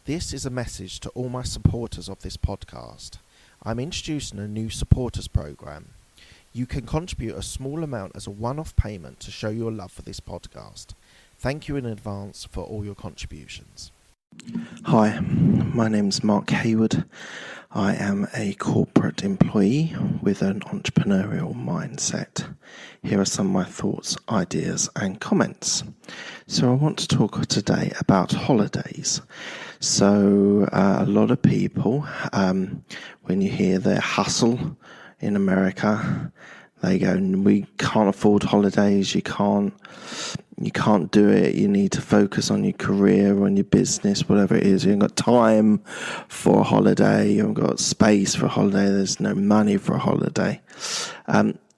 This is a message to all my supporters of this podcast. I'm introducing a new supporters program. You can contribute a small amount as a one-off payment to show your love for this podcast. Thank you in advance for all your contributions. Hi, my name's Mark Hayward. I am a corporate employee with an entrepreneurial mindset. Here are some of my thoughts, ideas and comments. So I want to talk today about holidays. So a lot of people, when you hear their hustle in America, they go, we can't afford holidays, you can't do it, you need to focus on your career, on your business, whatever it is. You haven't got time for a holiday, you haven't got space for a holiday, there's no money for a holiday.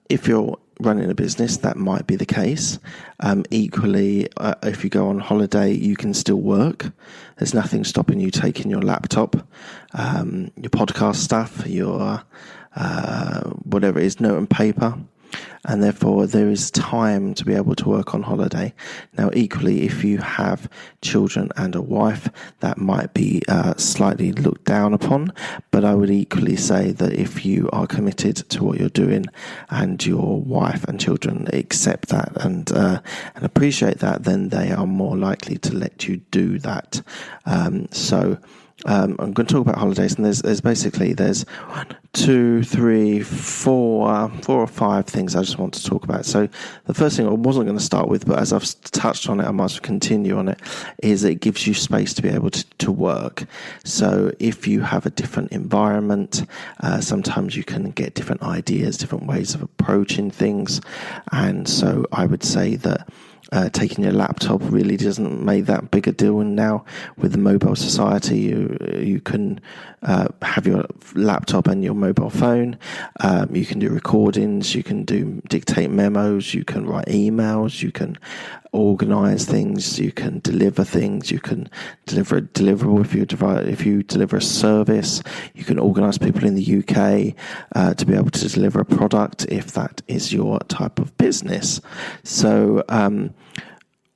If you're running a business, that might be the case. Equally, if you go on holiday, you can still work. There's nothing stopping you taking your laptop, your podcast stuff, your whatever it is, note and paper, and therefore there is time to be able to work on holiday. Now, equally, if you have children and a wife, that might be slightly looked down upon, but I would equally say that if you are committed to what you're doing and your wife and children accept that and appreciate that, then they are more likely to let you do that. I'm going to talk about holidays, and there's basically 1, 2, 3, 4 or 5 things I just want to talk about. So the first thing I wasn't going to start with, but as I've touched on it, I might as well continue on it, is it gives you space to be able to work. So if you have a different environment, sometimes you can get different ideas, different ways of approaching things, and so I would say that taking your laptop really doesn't make that big a deal. And now with the mobile society, you can have your laptop and your mobile phone. You can do recordings, you can dictate memos, you can write emails, you can organize things, you can deliver things, you can deliver a deliverable if you deliver a service, you can organize people in the UK to be able to deliver a product if that is your type of business. So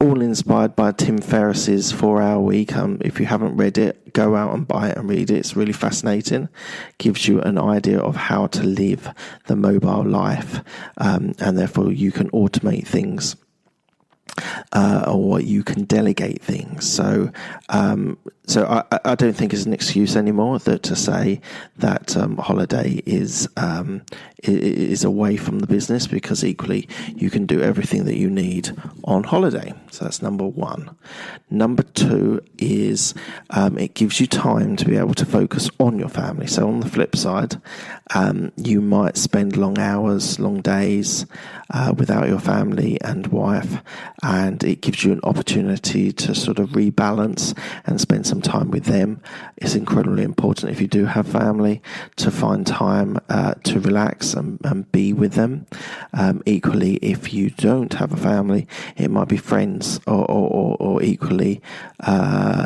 all inspired by Tim Ferriss's 4-Hour Week. If you haven't read it, go out and buy it and read it. It's really fascinating. Gives you an idea of how to live the mobile life, and therefore you can automate things. Or you can delegate things. So I don't think it's an excuse anymore to say that holiday is away from the business, because equally you can do everything that you need on holiday. So that's number 1. Number 2 is it gives you time to be able to focus on your family. So on the flip side, you might spend long hours, long days without your family and wife, and it gives you an opportunity to sort of rebalance and spend some time with them. It's incredibly important, if you do have family, to find time to relax and be with them. Equally, if you don't have a family, it might be friends or equally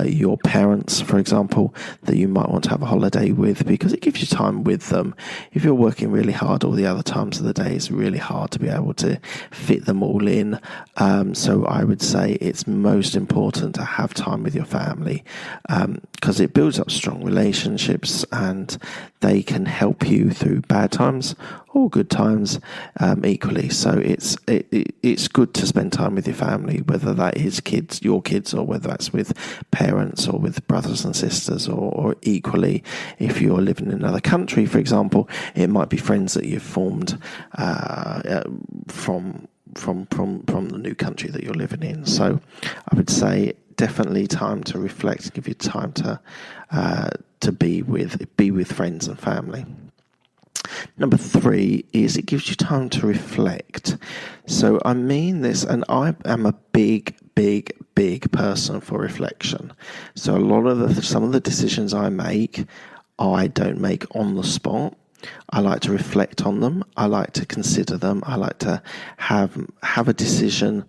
your parents, for example, that you might want to have a holiday with, because it gives you time with them. If you're working really hard all the other times of the day, it's really hard to be able to fit them all in. So I would say it's most important to have time with your family, because it builds up strong relationships and they can help you through bad times or good times equally. So it's good to spend time with your family, whether that is your kids, or whether that's with parents or with brothers and sisters, or equally if you're living in another country, for example, it might be friends that you've formed from the new country that you're living in. So I would say definitely time to reflect, give you time to be with friends and family. Number 3 is it gives you time to reflect. So I mean this, and I am a big person for reflection. So some of the decisions I make, I don't make on the spot. I like to reflect on them. I like to consider them. I like to have a decision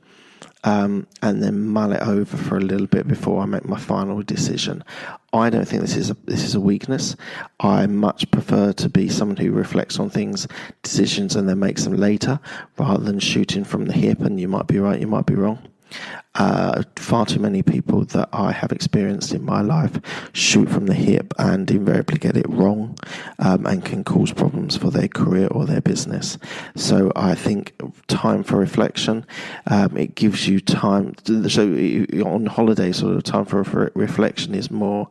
and then mull it over for a little bit before I make my final decision. I don't think this is a weakness. I much prefer to be someone who reflects on decisions, and then makes them later, rather than shooting from the hip and you might be right, you might be wrong. Far too many people that I have experienced in my life shoot from the hip and invariably get it wrong, and can cause problems for their career or their business. So I think time for reflection, it gives you time. So on holiday, sort of time for reflection is more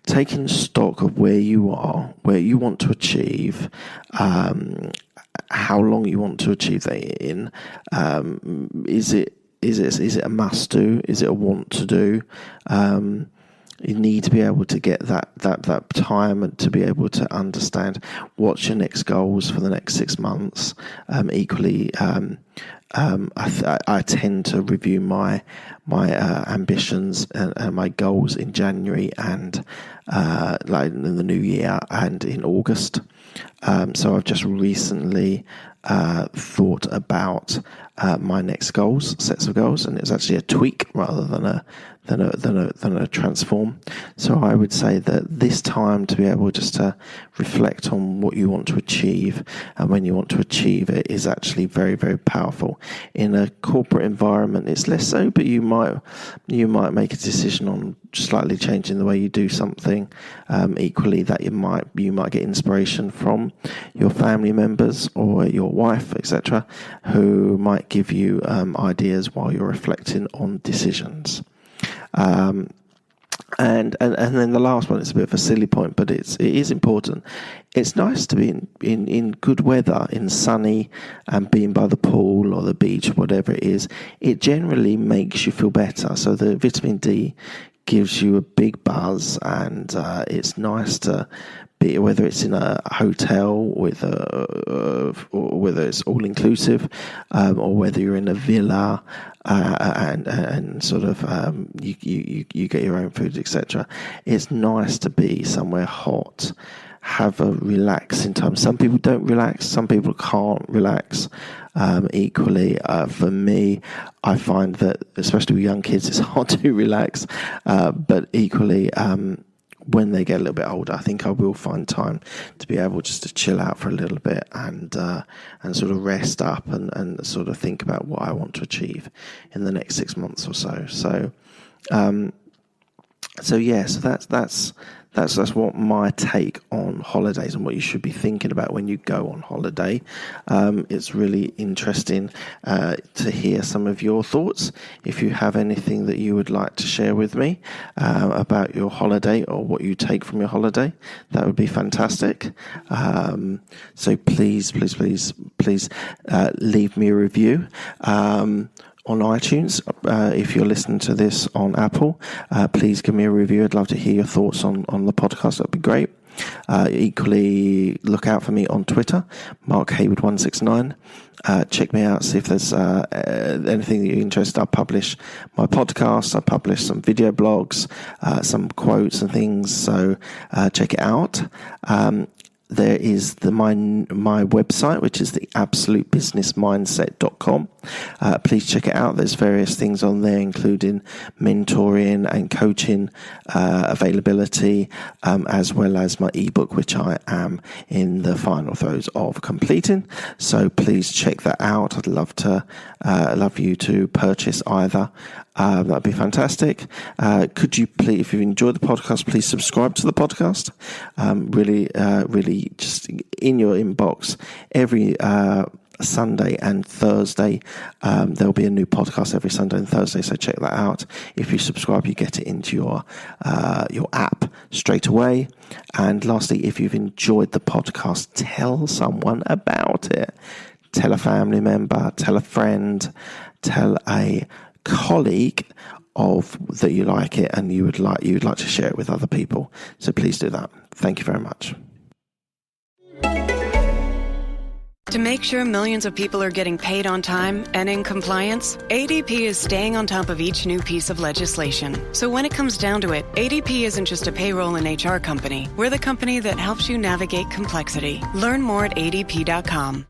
taking stock of where you are, where you want to achieve, how long you want to achieve that in. Is it a must do? Is it a want to do? You need to be able to get that time and to be able to understand what's your next goals for the next 6 months. Equally, I tend to review my ambitions and my goals in January and like in the new year and in August. So I've just recently thought about my next sets of goals, and it's actually a tweak rather than a transform. So I would say that this time to be able just to reflect on what you want to achieve and when you want to achieve it is actually very, very powerful. In a corporate environment, it's less so, but you might make a decision on slightly changing the way you do something. Equally, that you might get inspiration from your family members or your wife, etc., who might give you ideas while you're reflecting on decisions. And then the last one is a bit of a silly point, but it is important. It's nice to be in good weather, in sunny, and being by the pool or the beach, whatever it is. It generally makes you feel better. So the vitamin D gives you a big buzz, and it's nice to be, whether it's in a hotel with or whether it's all inclusive, or whether you're in a villa and sort of you get your own food, etc. It's nice to be somewhere hot, have a relaxing time. Some people don't relax, some people can't relax. Equally, for me, I find that especially with young kids, it's hard to relax. But equally, when they get a little bit older, I think I will find time to be able just to chill out for a little bit and sort of rest up and sort of think about what I want to achieve in the next 6 months or so. So that's what my take on holidays and what you should be thinking about when you go on holiday. It's really interesting to hear some of your thoughts. If you have anything that you would like to share with me about your holiday or what you take from your holiday, that would be fantastic. So please leave me a review. On iTunes, if you're listening to this on Apple, please give me a review. I'd love to hear your thoughts on the podcast. That'd be great. Equally, look out for me on Twitter, Mark Hayward169. Check me out, see if there's anything that you're interested in. I publish my podcast, I publish some video blogs, some quotes and things, so check it out. There is my website, which is the absolutebusinessmindset.com. Please check it out. There's various things on there, including mentoring and coaching availability, as well as my ebook, which I am in the final throes of completing. So please check that out. I'd love you to purchase either. That'd be fantastic. Could you please, if you've enjoyed the podcast, please subscribe to the podcast. Really just in your inbox every Sunday and Thursday. There'll be a new podcast every Sunday and Thursday, so check that out. If you subscribe, you get it into your app straight away. And lastly, if you've enjoyed the podcast, tell someone about it. Tell a family member, tell a friend, tell a colleague that you like it and you'd like to share it with other people. So please do that. Thank you very much. To make sure millions of people are getting paid on time and in compliance, ADP is staying on top of each new piece of legislation. So when it comes down to it, ADP isn't just a payroll and HR company. We're the company that helps you navigate complexity. Learn more at adp.com.